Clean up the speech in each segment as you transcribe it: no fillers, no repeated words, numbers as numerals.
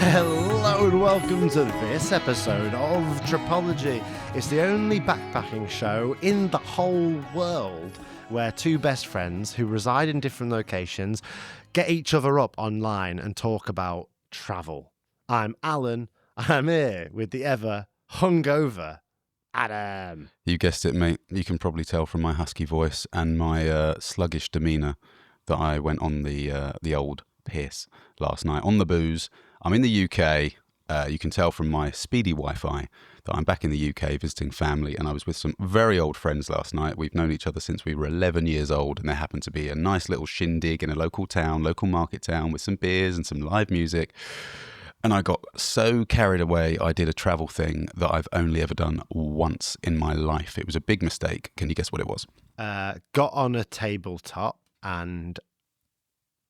Hello and welcome to this episode of Tripology. It's the only backpacking show in the whole world where two best friends who reside in different locations get each other up online and talk about travel. I'm Alan. I'm here with the ever hungover Adam. You guessed it, mate. You can probably tell from my husky voice and my sluggish demeanour that I went on the old piss last night on the booze. I'm in the UK. You can tell from my speedy Wi-Fi that I'm back in the UK visiting family, and I was with some very old friends last night. We've known each other since we were 11 years old, and there happened to be a nice little shindig in a local market town with some beers and some live music. And I got so carried away, I did a travel thing that I've only ever done once in my life. It was a big mistake. Can you guess what it was? Got on a tabletop and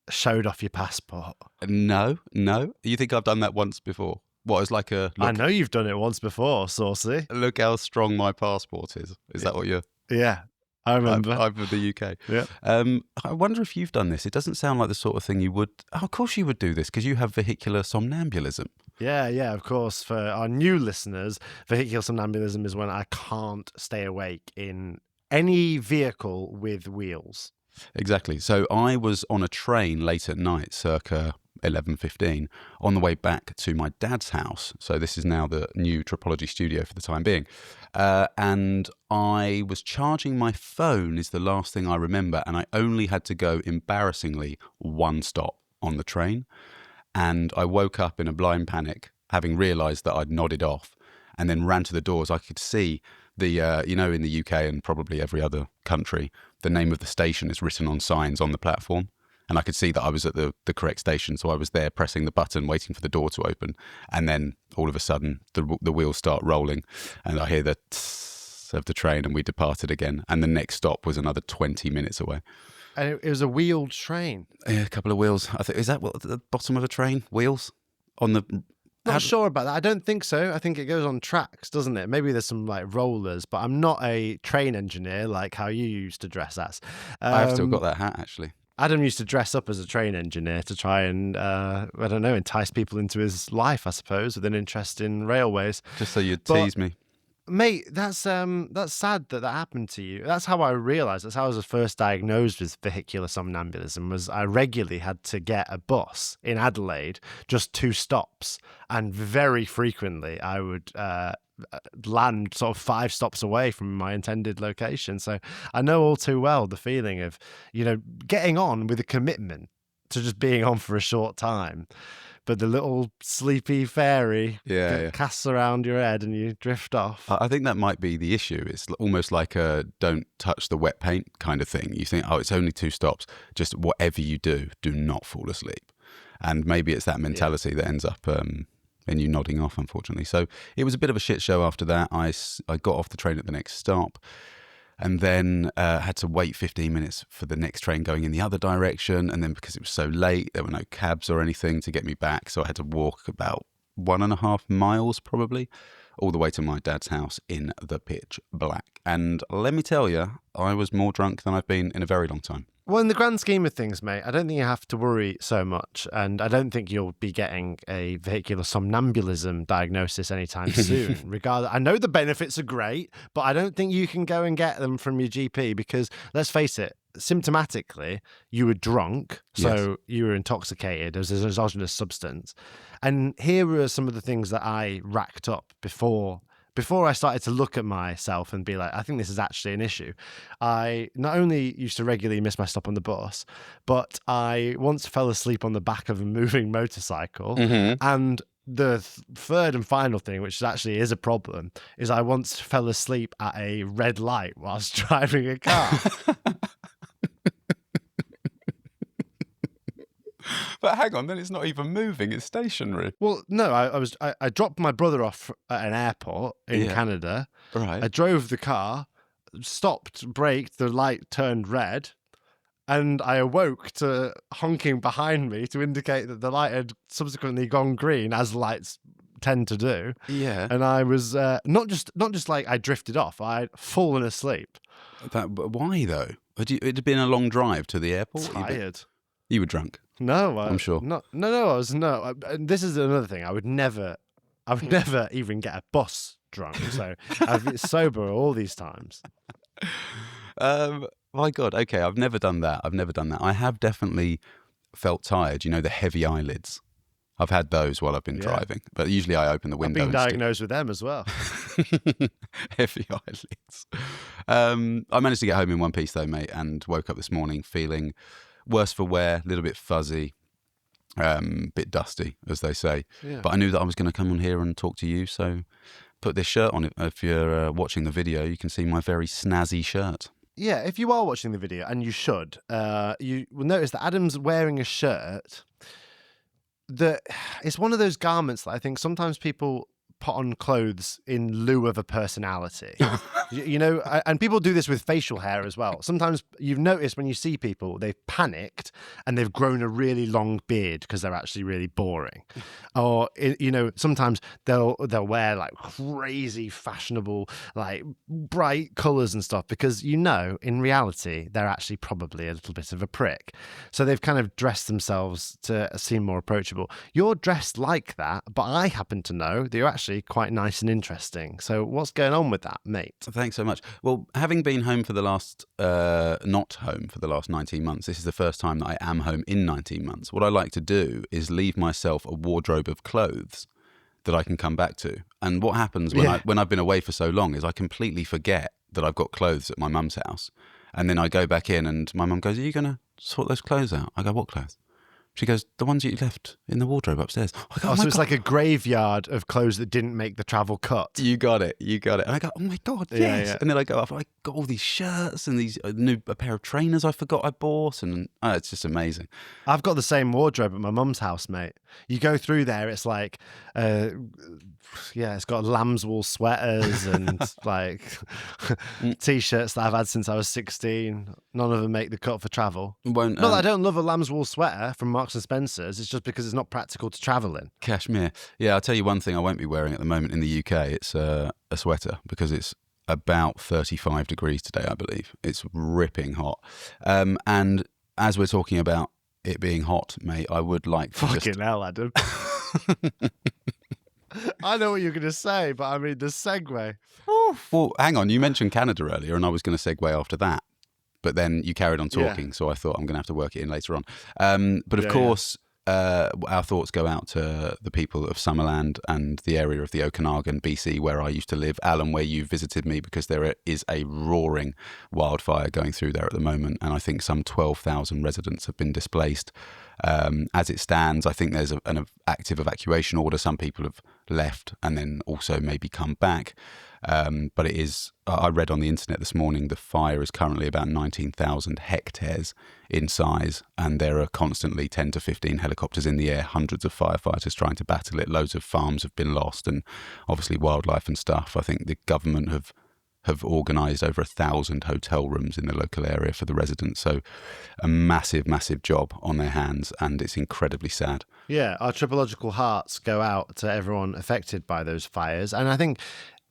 showed off your passport. No. You think I've done that once before? What, it's like a... I know you've done it once before, Saucy. Look how strong my passport is. Is that what you're... Yeah, I remember. I'm from the UK. Yeah. I wonder if you've done this. It doesn't sound like the sort of thing you would... Oh, of course you would do this, because you have vehicular somnambulism. Yeah, of course. For our new listeners, vehicular somnambulism is when I can't stay awake in any vehicle with wheels. Exactly. So I was on a train late at night, circa 11:15, on the way back to my dad's house. So this is now the new Tripology studio for the time being. And I was charging my phone is the last thing I remember. And I only had to go, embarrassingly, one stop on the train. And I woke up in a blind panic, having realised that I'd nodded off, and then ran to the doors. I could see the, in the UK and probably every other country, the name of the station is written on signs on the platform. And I could see that I was at the correct station. So I was there pressing the button, waiting for the door to open. And then all of a sudden, the wheels start rolling. And I hear the tss of the train, and we departed again. And the next stop was another 20 minutes away. And it was a wheeled train. Yeah, a couple of wheels. I think, is that what the bottom of a train? Wheels? On the... Not sure about that. I don't think so. I think it goes on tracks, doesn't it? Maybe there's some like rollers, but I'm not a train engineer like how you used to dress as. I've still got that hat, actually. Adam used to dress up as a train engineer to try and, entice people into his life, I suppose, with an interest in railways. Just so you'd tease me. Mate, that's sad that happened to you. That's how I realised. That's how I was first diagnosed with vehicular somnambulism. Was I regularly had to get a bus in Adelaide, just 2 stops, and very frequently I would land sort of 5 stops away from my intended location. So I know all too well the feeling of getting on with a commitment to just being on for a short time. But the little sleepy fairy casts around your head and you drift off. I think that might be the issue. It's almost like a don't touch the wet paint kind of thing. You think, it's only 2 stops. Just whatever you do not fall asleep. And maybe it's that mentality that ends up in you nodding off, unfortunately. So it was a bit of a shit show after that. I got off the train at the next stop. And then had to wait 15 minutes for the next train going in the other direction. And then because it was so late, there were no cabs or anything to get me back. So I had to walk about 1.5 miles probably all the way to my dad's house in the pitch black. And let me tell you, I was more drunk than I've been in a very long time. Well, in the grand scheme of things, mate, I don't think you have to worry so much. And I don't think you'll be getting a vehicular somnambulism diagnosis anytime soon. Regardless, I know the benefits are great, but I don't think you can go and get them from your GP because, let's face it, symptomatically, you were drunk, so you were intoxicated as an exogenous substance. And here were some of the things that I racked up before I started to look at myself and be like, I think this is actually an issue. I not only used to regularly miss my stop on the bus, but I once fell asleep on the back of a moving motorcycle. Mm-hmm. And the third and final thing, which actually is a problem, is I once fell asleep at a red light whilst driving a car. But hang on, then it's not even moving, it's stationary. Well, no, I dropped my brother off at an airport in Canada. Right. I drove the car, stopped, braked, the light turned red, and I awoke to honking behind me to indicate that the light had subsequently gone green, as lights tend to do. Yeah. And I was not just like I drifted off, I'd fallen asleep. Why though? It had been a long drive to the airport. Tired. You were drunk. No, I'm sure. no. I was no. This is another thing. I would never even get a bus drunk. So I've been sober all these times. My God. Okay, I've never done that. I have definitely felt tired. You know, the heavy eyelids. I've had those while I've been driving, but usually I open the window. I've been diagnosed with them as well. Heavy eyelids. I managed to get home in one piece though, mate, and woke up this morning feeling worse for wear, a little bit fuzzy, bit dusty, as they say. Yeah. But I knew that I was going to come on here and talk to you, so put this shirt on. If you're watching the video, you can see my very snazzy shirt. Yeah, if you are watching the video, and you should, you will notice that Adam's wearing a shirt that it's one of those garments that I think sometimes people put on clothes in lieu of a personality. You know, and people do this with facial hair as well. Sometimes you've noticed when you see people, they've panicked and they've grown a really long beard because they're actually really boring. Or, you know, sometimes they'll wear like crazy fashionable, like bright colours and stuff because, you know, in reality, they're actually probably a little bit of a prick. So they've kind of dressed themselves to seem more approachable. You're dressed like that, but I happen to know that you're actually quite nice and interesting. So what's going on with that, mate? Thanks so much. Well, having been home for the last, not home for the last 19 months, this is the first time that I am home in 19 months. What I like to do is leave myself a wardrobe of clothes that I can come back to. And what happens when I've been away for so long is I completely forget that I've got clothes at my mum's house. And then I go back in and my mum goes, "Are you going to sort those clothes out?" I go, "What clothes?" She goes, "The ones you left in the wardrobe upstairs." I go, so it's like a graveyard of clothes that didn't make the travel cut. You got it. And I go, "Oh my God, yes." Yeah. And then I go up, I got all these shirts and these a pair of trainers I forgot I bought. And it's just amazing. I've got the same wardrobe at my mum's house, mate. You go through there, it's like, it's got lamb's wool sweaters and like t-shirts that I've had since I was 16. None of them make the cut for travel. Not that I don't love a lamb's wool sweater from Marks and Spencer's. It's just because it's not practical to travel in. Cashmere. Yeah, I'll tell you one thing I won't be wearing at the moment in the UK. It's a sweater because it's about 35 degrees today, I believe. It's ripping hot. And as we're talking about it being hot, mate, I would like to Fucking hell, Adam. I know what you're going to say, but I mean, the segue. Well, hang on. You mentioned Canada earlier, and I was going to segue after that. But then you carried on talking, so I thought I'm going to have to work it in later on. But of course, our thoughts go out to the people of Summerland and the area of the Okanagan, BC, where I used to live. Alan, where you visited me, because there is a roaring wildfire going through there at the moment. And I think some 12,000 residents have been displaced. As it stands, I think there's an active evacuation order. Some people have left and then also maybe come back. But it is, I read on the internet this morning, the fire is currently about 19,000 hectares in size, and there are constantly 10 to 15 helicopters in the air, hundreds of firefighters trying to battle it. Loads of farms have been lost, and obviously wildlife and stuff. I think the government have organised over 1,000 hotel rooms in the local area for the residents. So a massive, massive job on their hands, and it's incredibly sad. Yeah, our tripological hearts go out to everyone affected by those fires. And I think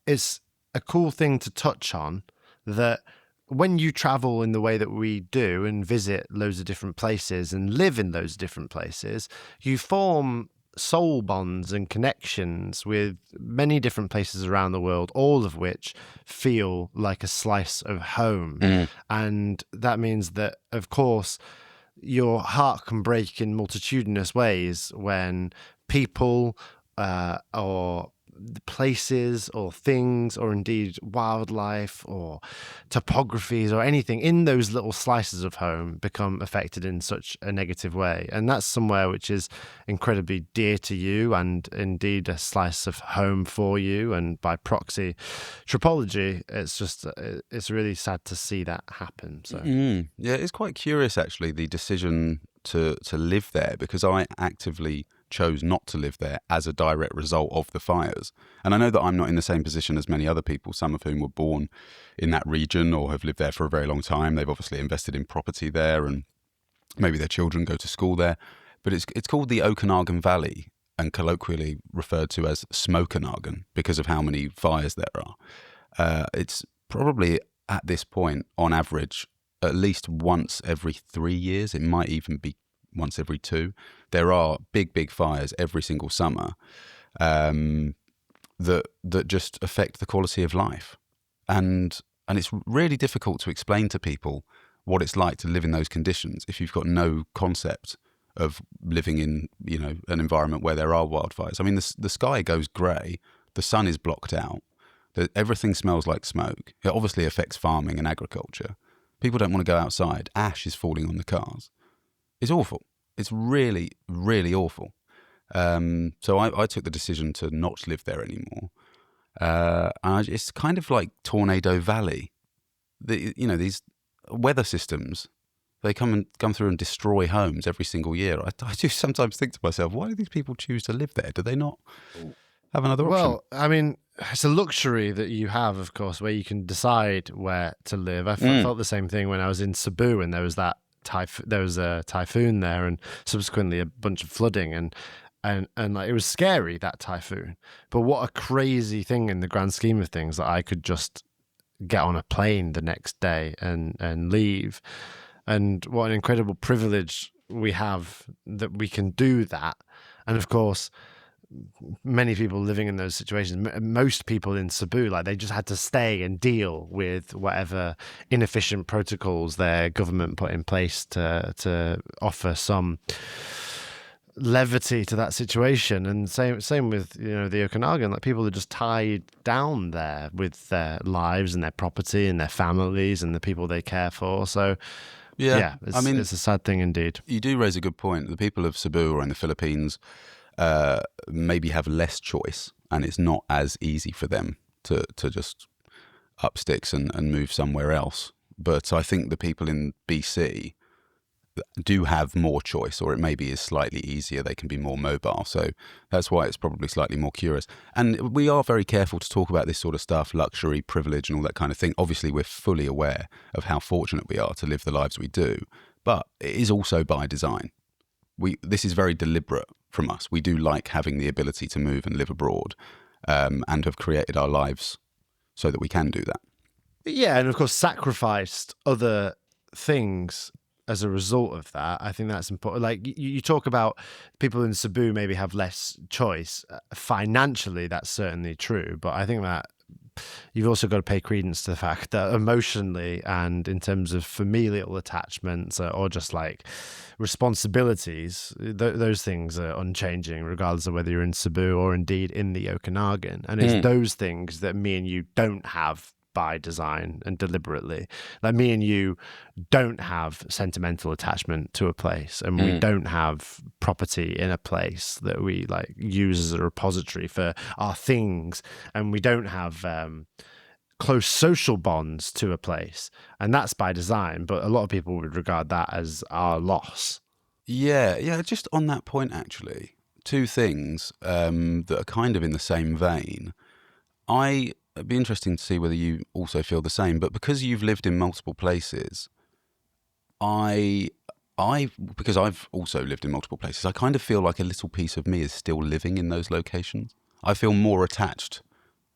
it's a cool thing to touch on that when you travel in the way that we do and visit loads of different places and live in those different places, you form soul bonds and connections with many different places around the world, all of which feel like a slice of home. And that means that, of course, your heart can break in multitudinous ways when people or places or things or indeed wildlife or topographies or anything in those little slices of home become affected in such a negative way. And that's somewhere which is incredibly dear to you and indeed a slice of home for you, and by proxy tripology. It's really sad to see that happen. So yeah, it's quite curious actually, the decision to live there, because I actively chose not to live there as a direct result of the fires. And I know that I'm not in the same position as many other people, some of whom were born in that region or have lived there for a very long time. They've obviously invested in property there and maybe their children go to school there. But it's called the Okanagan Valley and colloquially referred to as Smokanagan because of how many fires there are. It's probably at this point, on average, at least once every 3 years. It might even be once every 2. There are big fires every single summer that just affect the quality of life. And it's really difficult to explain to people what it's like to live in those conditions if you've got no concept of living in, an environment where there are wildfires. I mean, the sky goes grey, the sun is blocked out, everything smells like smoke. It obviously affects farming and agriculture. People don't want to go outside. Ash is falling on the cars. It's awful. It's really, really awful. So I took the decision to not live there anymore. It's kind of like Tornado Valley. These weather systems, they come through and destroy homes every single year. I do sometimes think to myself, why do these people choose to live there? Do they not have another option? Well, I mean, it's a luxury that you have, of course, where you can decide where to live. I felt the same thing when I was in Cebu, and there was that there was a typhoon there, and subsequently a bunch of flooding, and like, it was scary, that typhoon. But what a crazy thing in the grand scheme of things that I could just get on a plane the next day and leave. And what an incredible privilege we have that we can do that. And of course, many people living in those situations, most people in Cebu, like, they just had to stay and deal with whatever inefficient protocols their government put in place to offer some levity to that situation. And same with the Okanagan, like, people are just tied down there with their lives and their property and their families and the people they care for. So it's a sad thing indeed. You do raise a good point. The people of Cebu or in the Philippines maybe have less choice, and it's not as easy for them to just up sticks and move somewhere else. But I think the people in BC do have more choice, or it maybe is slightly easier. They can be more mobile. So that's why it's probably slightly more curious. And we are very careful to talk about this sort of stuff, luxury, privilege, and all that kind of thing. Obviously, we're fully aware of how fortunate we are to live the lives we do, but it is also by design. This is very deliberate from us. We do like having the ability to move and live abroad, and have created our lives so that we can do that. Yeah, and of course sacrificed other things as a result of that. I think that's important. Like, you talk about people in Cebu maybe have less choice. Financially, that's certainly true, but I think that you've also got to pay credence to the fact that emotionally and in terms of familial attachments or just like responsibilities, those things are unchanging regardless of whether you're in Cebu or indeed in the Okanagan. And it's those things that me and you don't have by design and deliberately. Like, me and you don't have sentimental attachment to a place, and we don't have property in a place that we like use as a repository for our things, and we don't have close social bonds to a place, and that's by design. But a lot of people would regard that as our loss. Yeah. Just on that point, actually, 2 things that are kind of in the same vein. It'd be interesting to see whether you also feel the same, but because you've lived in multiple places, because I've also lived in multiple places, I kind of feel like a little piece of me is still living in those locations. I feel more attached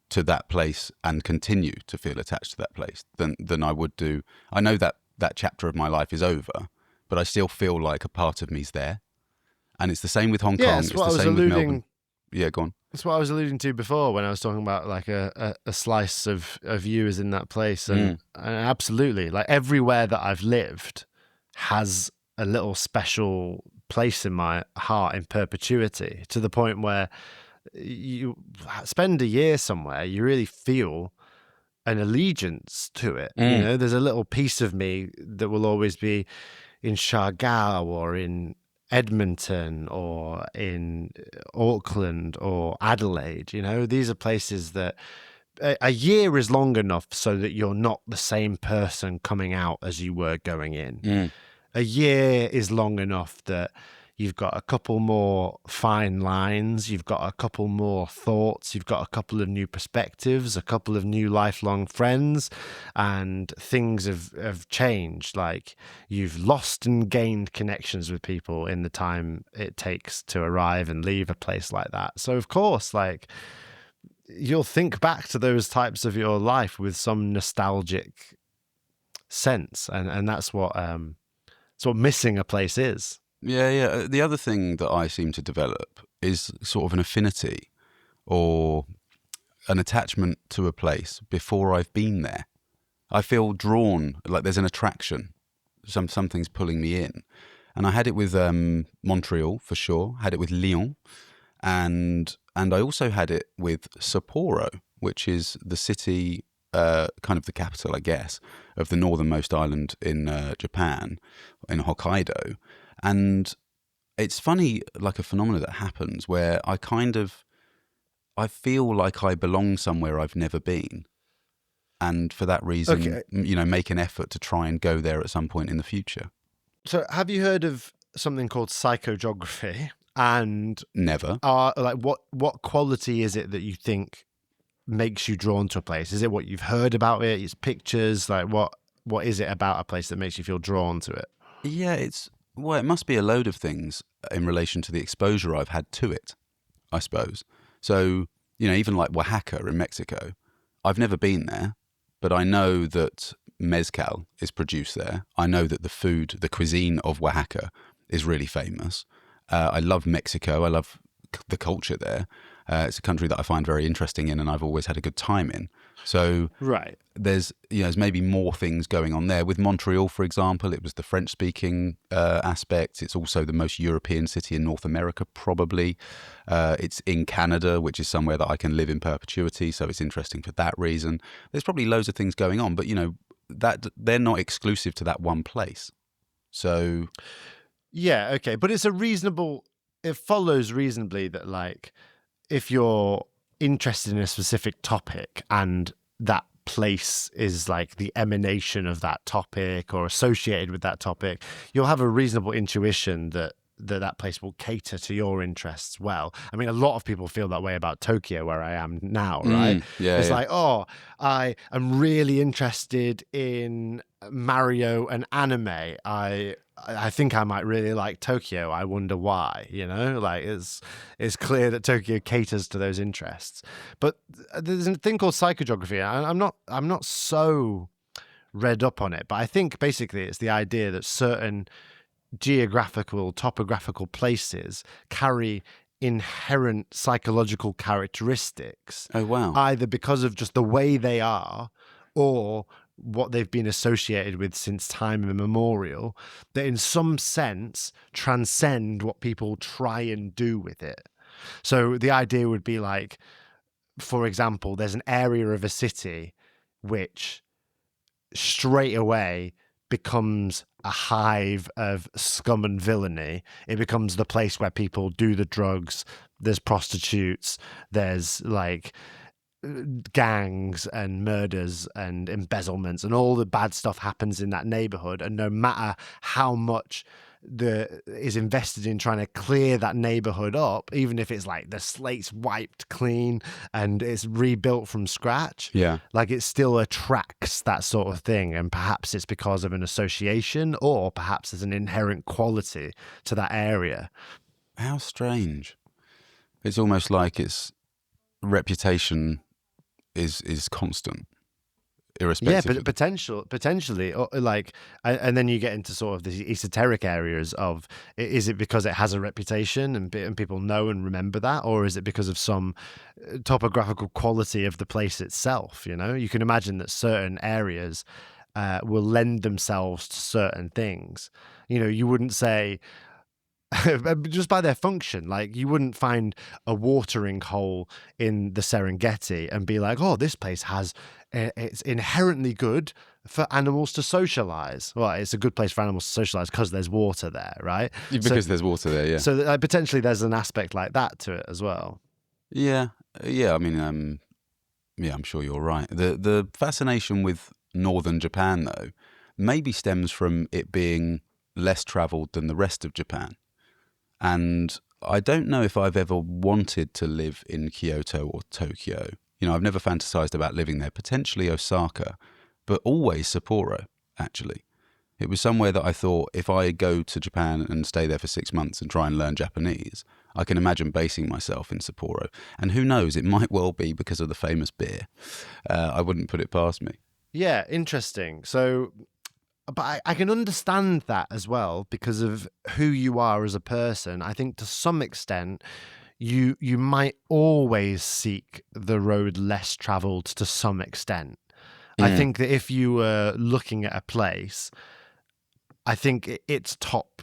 to that place and continue to feel attached to that place than I would do. I know that chapter of my life is over, but I still feel like a part of me's there. And it's the same with Hong Kong. It's the same with Melbourne. Yeah, go on. That's what I was alluding to before when I was talking about like a slice of you is in that place. And absolutely, like, everywhere that I've lived has a little special place in my heart in perpetuity, to the point where you spend a year somewhere, you really feel an allegiance to it. There's a little piece of me that will always be in Siargao or in Edmonton or in Auckland or Adelaide. These are places that a year is long enough so that you're not the same person coming out as you were going in. A year is long enough that you've got a couple more fine lines, you've got a couple more thoughts, you've got a couple of new perspectives, a couple of new lifelong friends, and things have changed. Like, you've lost and gained connections with people in the time it takes to arrive and leave a place like that. So of course, like, you'll think back to those types of your life with some nostalgic sense, and that's what missing a place is. Yeah, yeah. The other thing that I seem to develop is sort of an affinity or an attachment to a place before I've been there. I feel drawn, like there's an attraction. Something's pulling me in. And I had it with Montreal for sure, had it with Lyon, and I also had it with Sapporo, which is the city, kind of the capital, I guess, of the northernmost island in Japan, in Hokkaido. And it's funny, like a phenomenon that happens where I feel like I belong somewhere I've never been. And for that reason, Okay. Make an effort to try and go there at some point in the future. So have you heard of something called psychogeography? And Never. what quality is it that you think makes you drawn to a place? Is it what you've heard about it? It's pictures? Like what is it about a place that makes you feel drawn to it? Yeah, it must be a load of things in relation to the exposure I've had to it, I suppose. So, even like Oaxaca in Mexico, I've never been there, but I know that mezcal is produced there. I know that the cuisine of Oaxaca is really famous. I love Mexico. I love the culture there. It's a country that I find very interesting in, and I've always had a good time in. So Right. there's maybe more things going on there. With Montreal, for example, it was the French-speaking aspect. It's also the most European city in North America, probably. It's in Canada, which is somewhere that I can live in perpetuity, so it's interesting for that reason. There's probably loads of things going on, but that they're not exclusive to that one place. So Yeah, okay. But it follows reasonably that, like, if you're interested in a specific topic and that place is like the emanation of that topic or associated with that topic, you'll have a reasonable intuition that place will cater to your interests well. I mean, a lot of people feel that way about Tokyo, where I am now, right? It's like, oh, I am really interested in Mario and anime. I think I might really like Tokyo. I wonder why, like it's clear that Tokyo caters to those interests. But there's a thing called psychogeography. I'm not so read up on it, but I think basically it's the idea that certain topographical places carry inherent psychological characteristics. Oh, wow. Either because of just the way they are or what they've been associated with since time immemorial, that in some sense transcend what people try and do with it. So the idea would be like, for example, there's an area of a city which straight away becomes a hive of scum and villainy. It becomes the place where people do the drugs. There's prostitutes. There's like gangs and murders and embezzlements, and all the bad stuff happens in that neighborhood. And no matter how much is invested in trying to clear that neighborhood up, even if it's like the slate's wiped clean and it's rebuilt from scratch, like it still attracts that sort of thing. And perhaps it's because of an association, or perhaps there's an inherent quality to that area. How strange. It's almost like its reputation is constant, irrespective. Yeah, but potentially, like, and then you get into sort of the esoteric areas of, is it because it has a reputation and people know and remember that, or is it because of some topographical quality of the place itself? You can imagine that certain areas will lend themselves to certain things. You wouldn't say, just by their function, like you wouldn't find a watering hole in the Serengeti and be like, oh, this place it's inherently good for animals to socialize. Well, it's a good place for animals to socialize because there's water there, right? There's water there, yeah. So potentially there's an aspect like that to it as well. Yeah. I mean, I'm sure you're right. The fascination with northern Japan, though, maybe stems from it being less traveled than the rest of Japan. And I don't know if I've ever wanted to live in Kyoto or Tokyo. I've never fantasized about living there, potentially Osaka, but always Sapporo, actually. It was somewhere that I thought, if I go to Japan and stay there for 6 months and try and learn Japanese, I can imagine basing myself in Sapporo. And who knows, it might well be because of the famous beer. I wouldn't put it past me. Yeah, interesting. So but I can understand that as well because of who you are as a person. I think to some extent, you might always seek the road less traveled to some extent. I think that if you were looking at a place, I think its top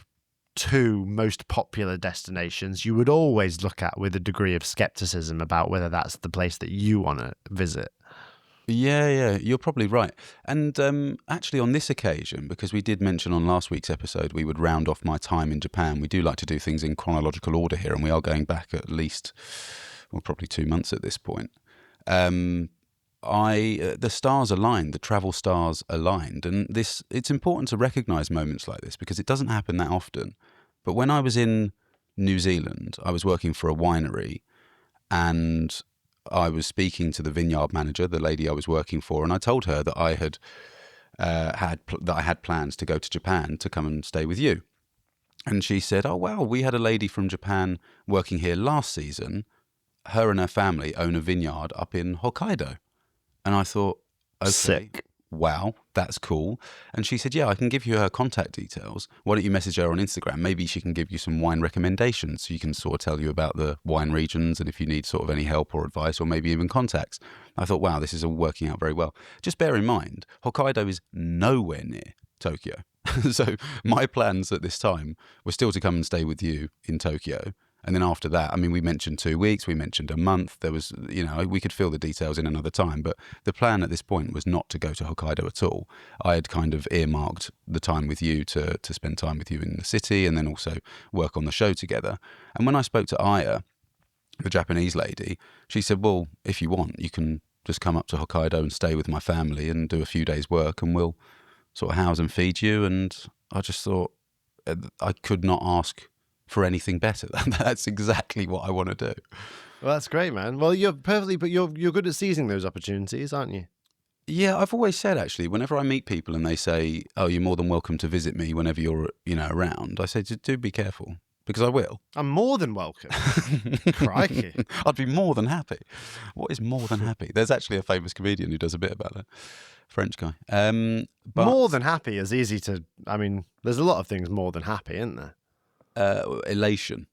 2 most popular destinations you would always look at with a degree of skepticism about whether that's the place that you want to visit. Yeah, you're probably right. And actually, on this occasion, because we did mention on last week's episode we would round off my time in Japan, we do like to do things in chronological order here, and we are going back at least, well, probably 2 months at this point. The stars aligned, the travel stars aligned, and it's important to recognise moments like this because it doesn't happen that often. But when I was in New Zealand, I was working for a winery, and I was speaking to the vineyard manager, the lady I was working for, and I told her that I had plans to go to Japan to come and stay with you. And she said, "Oh wow, we had a lady from Japan working here last season. Her and her family own a vineyard up in Hokkaido." And I thought, okay, Sick. Wow, that's cool. And she said, "Yeah, I can give you her contact details. Why don't you message her on Instagram? Maybe she can give you some wine recommendations. So you can sort of tell you about the wine regions and if you need sort of any help or advice or maybe even contacts." I thought, wow, this is all working out very well. Just bear in mind, Hokkaido is nowhere near Tokyo. So my plans at this time were still to come and stay with you in Tokyo. And then after that, I mean, we mentioned 2 weeks, we mentioned a month. There was, we could fill the details in another time. But the plan at this point was not to go to Hokkaido at all. I had kind of earmarked the time with you to spend time with you in the city and then also work on the show together. And when I spoke to Aya, the Japanese lady, she said, "Well, if you want, you can just come up to Hokkaido and stay with my family and do a few days' work and we'll sort of house and feed you." And I just thought I could not ask for anything better. That's exactly what I want to do. Well, that's great, man. Well, you're good at seizing those opportunities, aren't you? Yeah, I've always said, actually, whenever I meet people and they say, "Oh, you're more than welcome to visit me whenever you're, around," I say, do be careful, because I will. I'm more than welcome. Crikey. I'd be more than happy. What is more than happy? There's actually a famous comedian who does a bit about that. French guy. But More than happy is easy to, there's a lot of things more than happy, isn't there? Elation.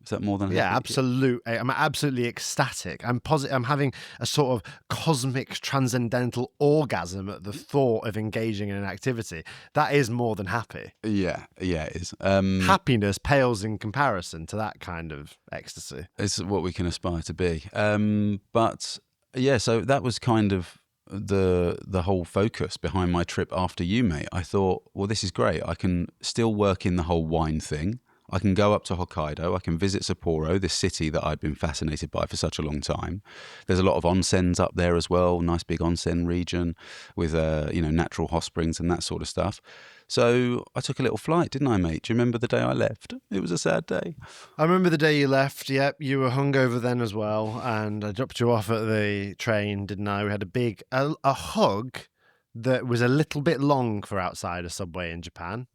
Is that more than happy? Yeah, I'm absolutely ecstatic. I'm having a sort of cosmic transcendental orgasm at the thought of engaging in an activity. That is more than happy. Yeah, it is. Happiness pales in comparison to that kind of ecstasy. It's what we can aspire to be. But yeah, so that was kind of the whole focus behind my trip after you, mate. I thought, well, this is great. I can still work in the whole wine thing. I can go up to Hokkaido. I can visit Sapporo, this city that I'd been fascinated by for such a long time. There's a lot of onsens up there as well, nice big onsen region with natural hot springs and that sort of stuff. So I took a little flight, didn't I, mate? Do you remember the day I left? It was a sad day. I remember the day you left. Yep, you were hungover then as well, and I dropped you off at the train, didn't I? We had a hug that was a little bit long for outside a subway in Japan.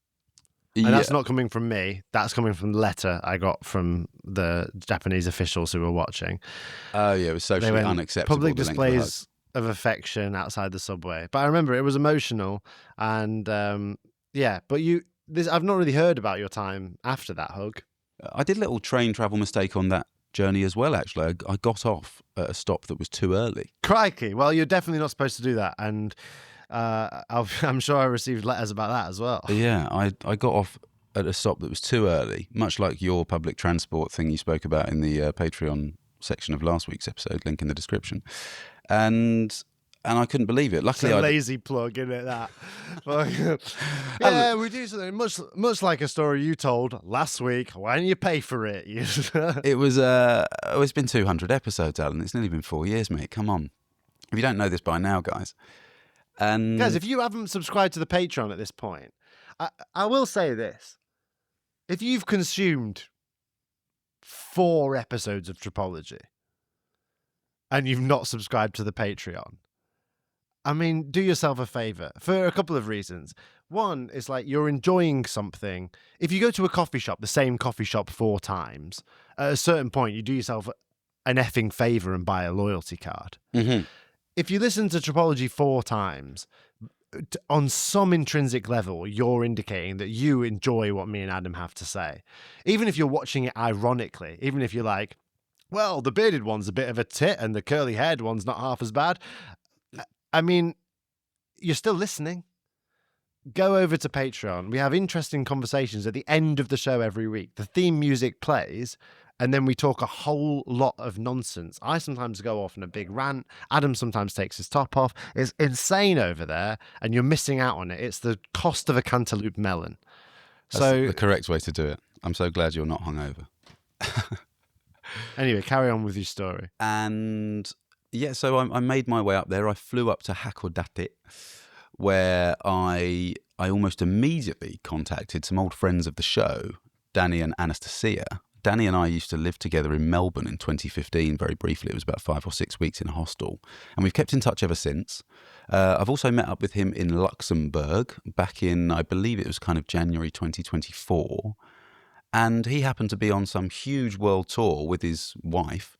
And that's not coming from me. That's coming from the letter I got from the Japanese officials who were watching. Oh, yeah, it was socially unacceptable. Public displays of affection outside the subway. But I remember it was emotional. And but I've not really heard about your time after that hug. I did a little train travel mistake on that journey as well, actually. I got off at a stop that was too early. Crikey. Well, you're definitely not supposed to do that. And I'm sure I received letters about that as well. Yeah, I got off at a stop that was too early, much like your public transport thing you spoke about in the Patreon section of last week's episode, link in the description. And I couldn't believe it. Luckily, it's a lazy plug, isn't it, that? Yeah, we do something much like a story you told last week. Why didn't you pay for it? It's been 200 episodes, Alan. It's nearly been 4 years, mate. Come on. If you don't know this by now, guys. And guys, if you haven't subscribed to the Patreon at this point, I will say this. If you've consumed 4 episodes of Tripology and you've not subscribed to the Patreon, do yourself a favor for a couple of reasons. One is like you're enjoying something. If you go to a coffee shop, the same coffee shop 4 times, at a certain point, you do yourself an effing favor and buy a loyalty card. Mm-hmm. If you listen to Tripology 4 times, on some intrinsic level, you're indicating that you enjoy what me and Adam have to say. Even if you're watching it ironically, even if you're like, well, the bearded one's a bit of a tit and the curly haired one's not half as bad. I mean, you're still listening. Go over to Patreon. We have interesting conversations at the end of the show every week. The theme music plays, and then we talk a whole lot of nonsense. I sometimes go off on a big rant. Adam sometimes takes his top off. It's insane over there, and you're missing out on it. It's the cost of a cantaloupe melon. That's the correct way to do it. I'm so glad you're not hungover. Anyway, carry on with your story. And yeah, so I made my way up there. I flew up to Hakodate, where I almost immediately contacted some old friends of the show, Danny and Anastasia. Danny and I used to live together in Melbourne in 2015, very briefly. It was about 5 or 6 weeks in a hostel. And we've kept in touch ever since. I've also met up with him in Luxembourg back in, I believe it was kind of January 2024. And he happened to be on some huge world tour with his wife,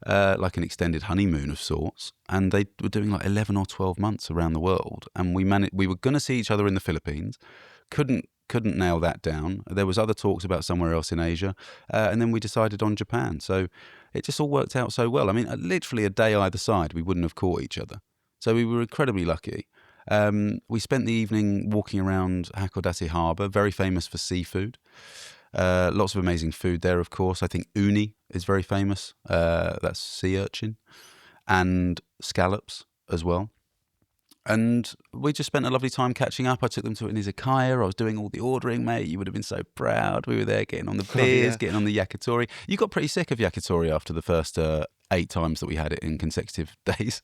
like an extended honeymoon of sorts. And they were doing like 11 or 12 months around the world. And we were going to see each other in the Philippines. Couldn't nail that down. There was other talks about somewhere else in Asia. And then we decided on Japan. So it just all worked out so well. I mean, literally a day either side, we wouldn't have caught each other. So we were incredibly lucky. We spent the evening walking around Hakodate Harbour, very famous for seafood. Lots of amazing food there, of course. I think uni is very famous. That's sea urchin. And scallops as well. And we just spent a lovely time catching up. I took them to an izakaya. I was doing all the ordering, mate. You would have been so proud. We were there getting on the beers, getting on the yakitori. You got pretty sick of yakitori after the first 8 times that we had it in consecutive days.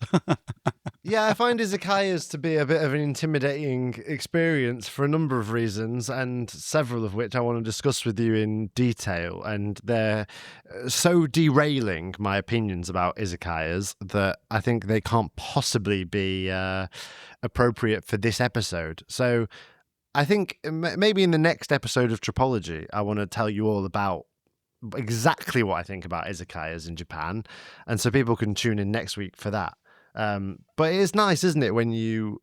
Yeah, I find izakayas to be a bit of an intimidating experience for a number of reasons, and several of which I want to discuss with you in detail. And they're so derailing my opinions about izakayas that I think they can't possibly be appropriate for this episode. So I think maybe in the next episode of Tripology, I want to tell you all about exactly what I think about izakayas in Japan, and so people can tune in next week for that. But it is nice, isn't it, when you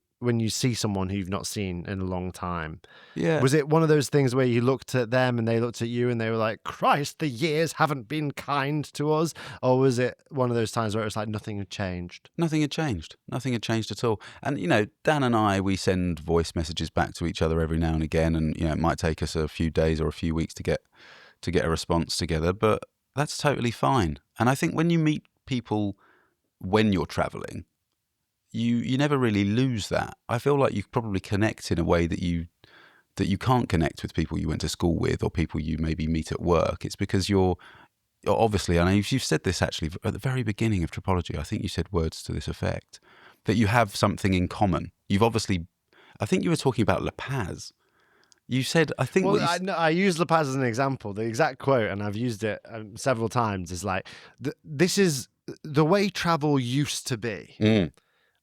see someone who you've not seen in a long time? Yeah. Was it one of those things where you looked at them and they looked at you and they were like, Christ, the years haven't been kind to us? Or was it one of those times where it was like nothing had changed? Nothing had changed. Nothing had changed at all. And, you know, Dan and I, we send voice messages back to each other every now and again. And, you know, it might take us a few days or a few weeks to get a response together. But that's totally fine. And I think when you meet people when you're traveling, you never really lose that. I feel like you probably connect in a way that you can't connect with people you went to school with or people you maybe meet at work. It's because you're obviously, I know you've said this actually at the very beginning of Tripology. I think you said words to this effect, that you have something in common. You've obviously, I think you were talking about La Paz. You said, I think... Well, I use La Paz as an example. The exact quote, and I've used it several times, is like, this is the way travel used to be.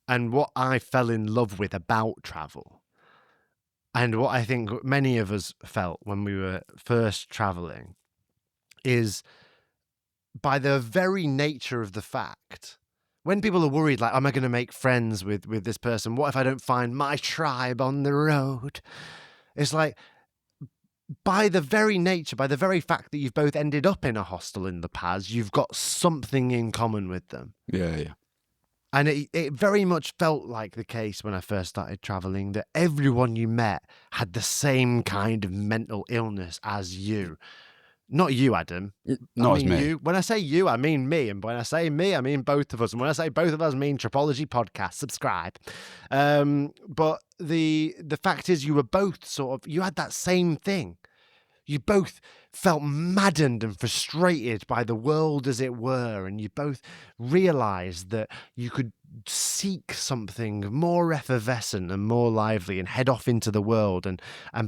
And what I fell in love with about travel, and what I think many of us felt when we were first traveling, is by the very nature of the fact, when people are worried, like, am I going to make friends with this person? What if I don't find my tribe on the road? It's like, by the very nature, by the very fact that you've both ended up in a hostel in La Paz, you've got something in common with them. Yeah. And it very much felt like the case when I first started traveling, that everyone you met had the same kind of mental illness as you. Not you, Adam. Not as me. You. When I say you, I mean me. And when I say me, I mean both of us. And when I say both of us, I mean Tripology Podcast. Subscribe. But the fact is, you were both you had that same thing. You both felt maddened and frustrated by the world as it were, and you both realised that you could seek something more effervescent and more lively and head off into the world, and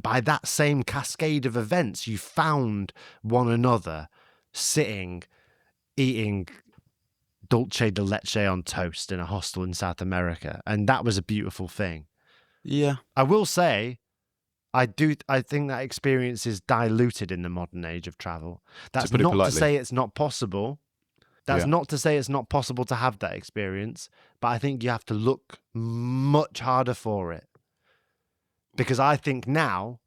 by that same cascade of events, you found one another sitting, eating dulce de leche on toast in a hostel in South America, and that was a beautiful thing. Yeah. I will say, I think that experience is diluted in the modern age of travel. That's not to say it's not possible. That's not to say it's not possible to have that experience, but I think you have to look much harder for it. Because I think now,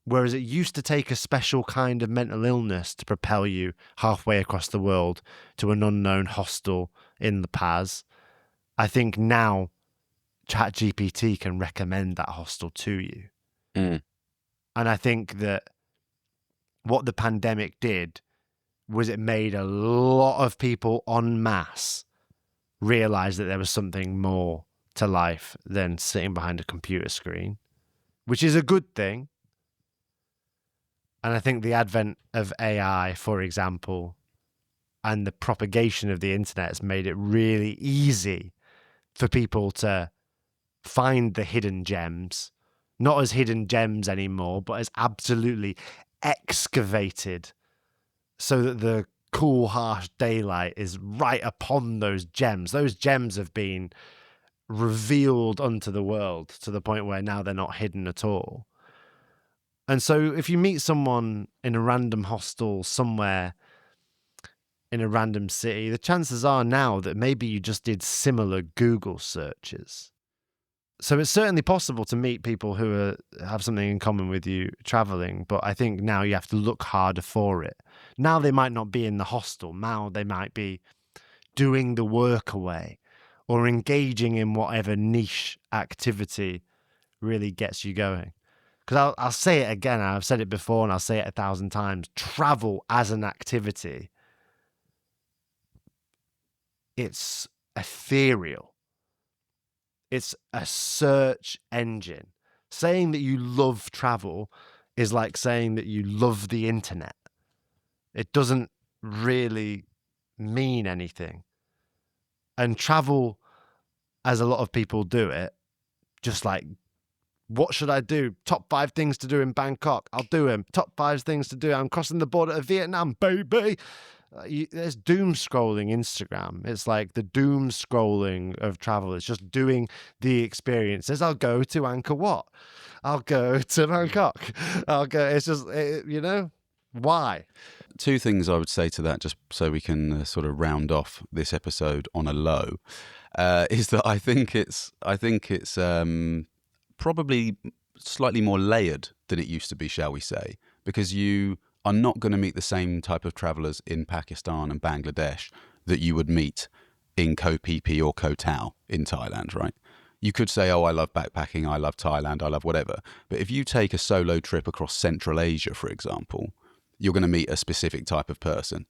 whereas it used to take a special kind of mental illness to propel you halfway across the world to an unknown hostel in the Paz, I think now ChatGPT can recommend that hostel to you. Mm. And I think that what the pandemic did was it made a lot of people en masse realize that there was something more to life than sitting behind a computer screen, which is a good thing. And I think the advent of AI, for example, and the propagation of the internet has made it really easy for people to find the hidden gems, not as hidden gems anymore, but as absolutely excavated so that the cool, harsh daylight is right upon those gems. Those gems have been revealed unto the world to the point where now they're not hidden at all. And so if you meet someone in a random hostel somewhere in a random city, the chances are now that maybe you just did similar Google searches. So it's certainly possible to meet people who have something in common with you traveling, but I think now you have to look harder for it. Now they might not be in the hostel. Now they might be doing the work away or engaging in whatever niche activity really gets you going. Because I'll say it again, I've said it before and I'll say it 1,000 times. Travel as an activity, it's ethereal. It's a search engine. Saying that you love travel is like saying that you love the internet. It doesn't really mean anything. And travel, as a lot of people do it, just like, what should I do? Top 5 things to do in Bangkok. I'll do them. Top 5 things to do. I'm crossing the border to Vietnam, baby. There's doom scrolling Instagram. It's like the doom scrolling of travel. It's just doing the experiences. I'll go to Angkor Wat. I'll go to Bangkok. I'll go. It's just, why? 2 things I would say to that, just so we can sort of round off this episode on a low, is that I think it's probably slightly more layered than it used to be, shall we say, because you are not going to meet the same type of travellers in Pakistan and Bangladesh that you would meet in Koh Phi Phi or Koh Tao in Thailand, right? You could say, oh, I love backpacking, I love Thailand, I love whatever. But if you take a solo trip across Central Asia, for example, you're going to meet a specific type of person.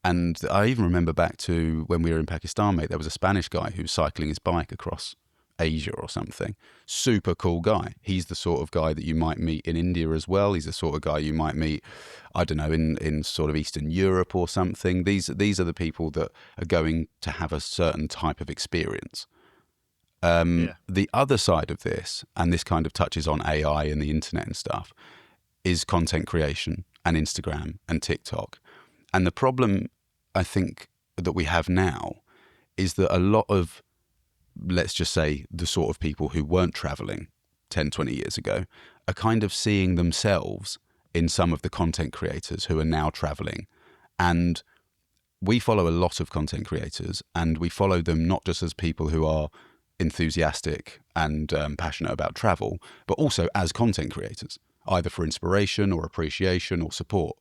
And I even remember back to when we were in Pakistan, mate, there was a Spanish guy who was cycling his bike across Asia or something. Super cool guy. He's the sort of guy that you might meet in India as well. He's the sort of guy you might meet, I don't know, in sort of Eastern Europe or something. These are the people that are going to have a certain type of experience. The other side of this, and this kind of touches on AI and the internet and stuff, is content creation and Instagram and TikTok. And the problem, I think, that we have now is that a lot of, let's just say, the sort of people who weren't traveling 10, 20 years ago are kind of seeing themselves in some of the content creators who are now traveling. And we follow a lot of content creators, and we follow them not just as people who are enthusiastic and passionate about travel, but also as content creators, either for inspiration or appreciation or support.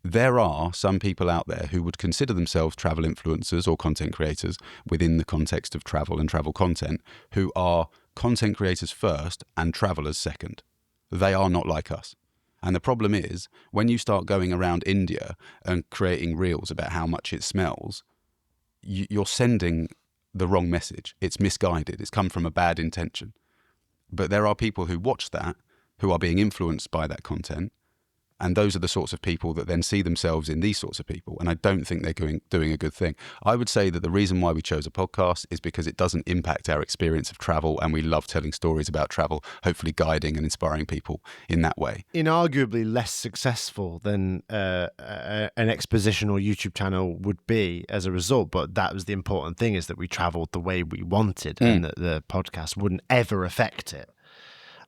There are some people out there who would consider themselves travel influencers or content creators within the context of travel and travel content, who are content creators first and travelers second. They are not like us. And the problem is, when you start going around India and creating reels about how much it smells, you're sending the wrong message. It's misguided. It's come from a bad intention. But there are people who watch that, who are being influenced by that content. And those are the sorts of people that then see themselves in these sorts of people. And I don't think they're doing a good thing. I would say that the reason why we chose a podcast is because it doesn't impact our experience of travel. And we love telling stories about travel, hopefully guiding and inspiring people in that way. Inarguably less successful than an expositional YouTube channel would be as a result. But that was the important thing, is that we traveled the way we wanted and that the podcast wouldn't ever affect it.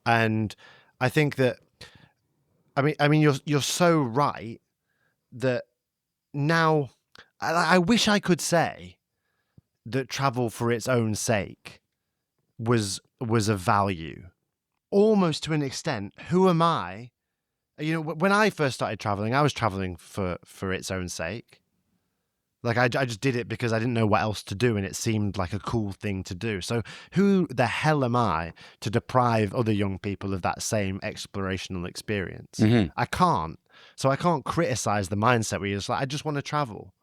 And I think that, I mean, you're so right that now I wish I could say that travel for its own sake was a value, almost to an extent, who am I? You know, when I first started traveling, I was traveling for its own sake. Like, I just did it because I didn't know what else to do, and it seemed like a cool thing to do. So who the hell am I to deprive other young people of that same explorational experience? Mm-hmm. I can't. So I can't criticize the mindset where you're just like, I just want to travel.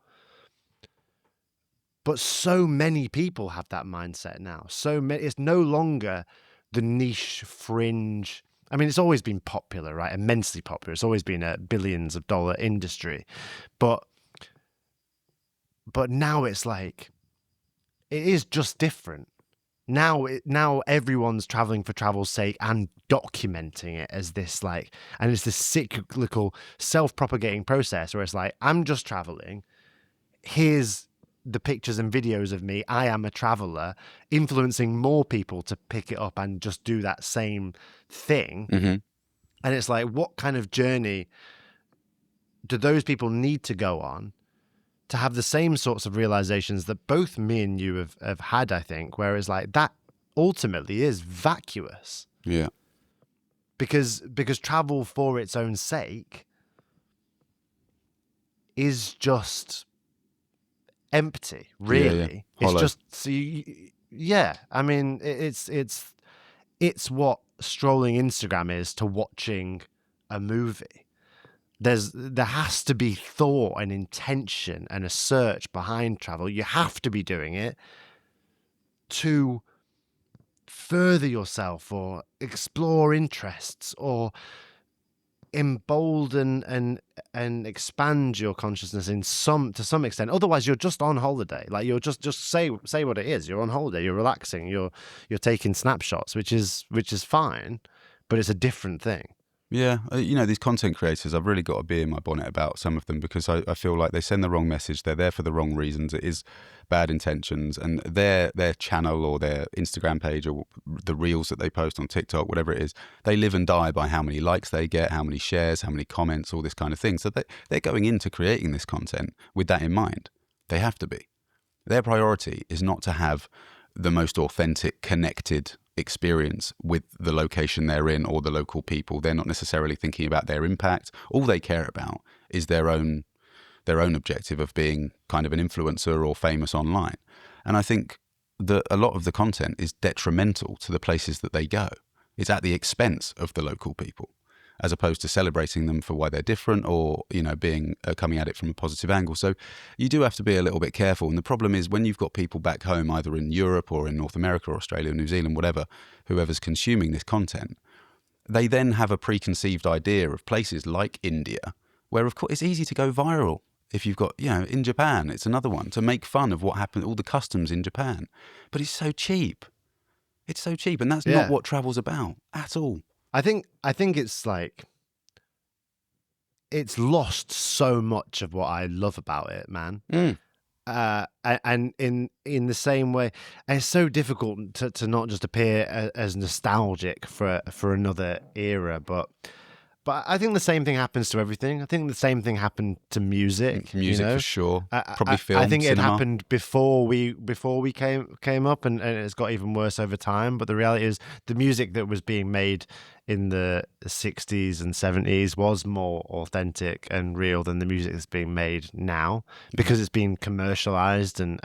But so many people have that mindset now. So many, it's no longer the niche fringe. I mean, it's always been popular, right? Immensely popular. It's always been a billions of dollar industry. But now it's like, it is just different. Now everyone's traveling for travel's sake and documenting it as this, like, and it's this cyclical self-propagating process where it's like, I'm just traveling. Here's the pictures and videos of me. I am a traveler, influencing more people to pick it up and just do that same thing. Mm-hmm. And it's like, what kind of journey do those people need to go on to have the same sorts of realizations that both me and you have had, I think, whereas like that ultimately is vacuous. Yeah. Because travel for its own sake is just empty, really. Yeah. It's just, I mean, it's what strolling Instagram is to watching a movie. There has to be thought and intention and a search behind travel. You have to be doing it to further yourself or explore interests or embolden and expand your consciousness to some extent. Otherwise, you're just on holiday. Like, you're just say what it is. You're on holiday. You're relaxing. You're taking snapshots, which is fine, but it's a different thing. Yeah, these content creators, I've really got a bee in my bonnet about some of them because I feel like they send the wrong message. They're there for the wrong reasons. It is bad intentions, and their channel or their Instagram page or the reels that they post on TikTok, whatever it is, they live and die by how many likes they get, how many shares, how many comments, all this kind of thing. So they're going into creating this content with that in mind. They have to be. Their priority is not to have the most authentic, connected experience with the location they're in or the local people. They're not necessarily thinking about their impact. All they care about is their own objective of being kind of an influencer or famous online. And I think that a lot of the content is detrimental to the places that they go. It's at the expense of the local people, as opposed to celebrating them for why they're different or, being coming at it from a positive angle. So you do have to be a little bit careful. And the problem is when you've got people back home, either in Europe or in North America or Australia or New Zealand, whatever, whoever's consuming this content, they then have a preconceived idea of places like India, where, of course, it's easy to go viral. If you've got, in Japan, it's another one, to make fun of what happened, all the customs in Japan. But it's so cheap. It's so cheap. And that's not what travel's about at all. I think it's like, it's lost so much of what I love about it, man. And in the same way, and it's so difficult to not just appear as nostalgic for another era, but I think the same thing happens to everything. I think the same thing happened to music. For sure. Probably film. I think cinema. it happened before we came up, and it's got even worse over time. But the reality is, the music that was being made in the 60s and 70s was more authentic and real than the music that's being made now, because it's been commercialized and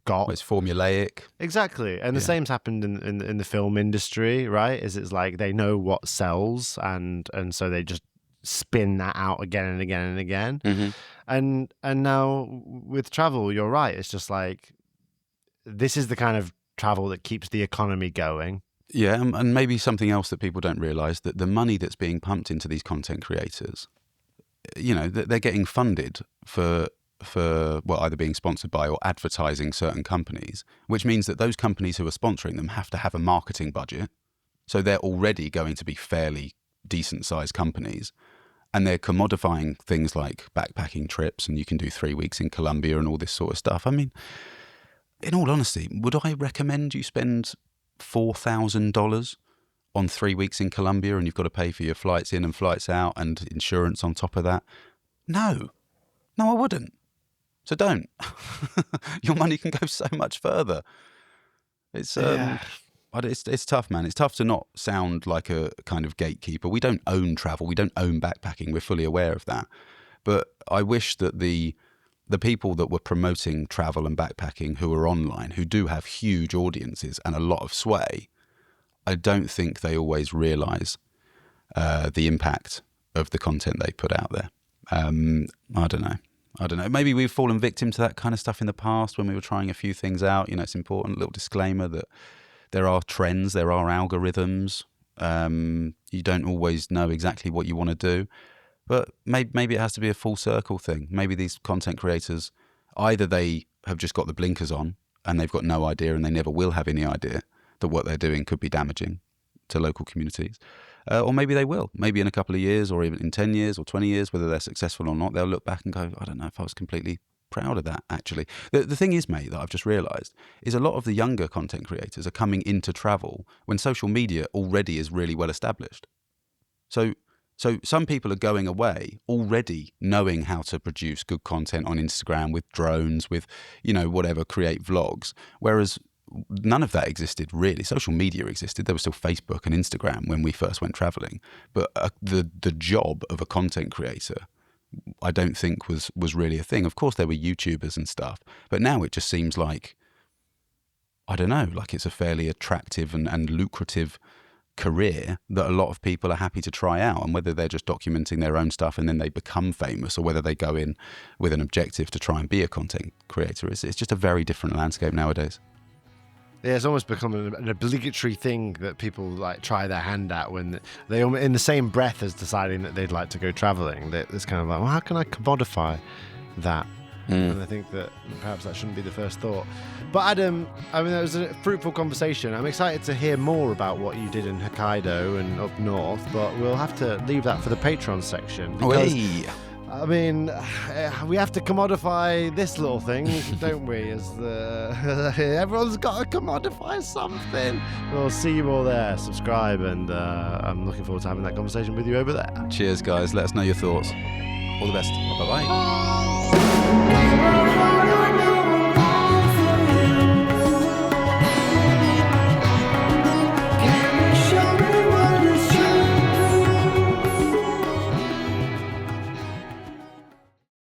got. Well, it's formulaic. Exactly. And the same's happened in the film industry, right? It's like they know what sells, and so they just spin that out again and again and again. Mm-hmm. And now with travel, you're right. It's just like, this is the kind of travel that keeps the economy going. Yeah, and maybe something else that people don't realise, that the money that's being pumped into these content creators, they're getting funded for either being sponsored by or advertising certain companies, which means that those companies who are sponsoring them have to have a marketing budget. So they're already going to be fairly decent-sized companies, and they're commodifying things like backpacking trips, and you can do 3 weeks in Colombia and all this sort of stuff. I mean, in all honesty, would I recommend you spend $4,000 on 3 weeks in Colombia and you've got to pay for your flights in and flights out and insurance on top of that? No, I wouldn't. So don't. Your money can go so much further. It's It's tough, man. It's tough to not sound like a kind of gatekeeper. We don't own travel. We don't own backpacking. We're fully aware of that. But I wish that the people that were promoting travel and backpacking who are online, who do have huge audiences and a lot of sway, I don't think they always realise the impact of the content they put out there. I don't know. Maybe we've fallen victim to that kind of stuff in the past when we were trying a few things out. It's important, a little disclaimer that there are trends, there are algorithms. You don't always know exactly what you want to do. But maybe it has to be a full circle thing. Maybe these content creators, either they have just got the blinkers on and they've got no idea and they never will have any idea that what they're doing could be damaging to local communities. Or maybe they will. Maybe in a couple of years or even in 10 years or 20 years, whether they're successful or not, they'll look back and go, I don't know if I was completely proud of that, actually. The thing is, mate, that I've just realised is a lot of the younger content creators are coming into travel when social media already is really well established. So some people are going away already knowing how to produce good content on Instagram with drones, with, whatever, create vlogs. Whereas none of that existed really. Social media existed. There was still Facebook and Instagram when we first went traveling. But the job of a content creator, I don't think was really a thing. Of course, there were YouTubers and stuff. But now it just seems like, I don't know, like it's a fairly attractive and lucrative career that a lot of people are happy to try out, and whether they're just documenting their own stuff and then they become famous, or whether they go in with an objective to try and be a content creator, it's just a very different landscape nowadays. Yeah, it's almost become an obligatory thing that people try their hand at when they, in the same breath as deciding that they'd like to go traveling. It's kind of like, well, how can I commodify that? And I think that perhaps that shouldn't be the first thought. But Adam, that was a fruitful conversation. I'm excited to hear more about what you did in Hokkaido and up north, but we'll have to leave that for the Patreon section. Because, we have to commodify this little thing, don't we? Everyone's got to commodify something. We'll see you all there. Subscribe, and I'm looking forward to having that conversation with you over there. Cheers, guys. Let us know your thoughts. All the best. Bye-bye.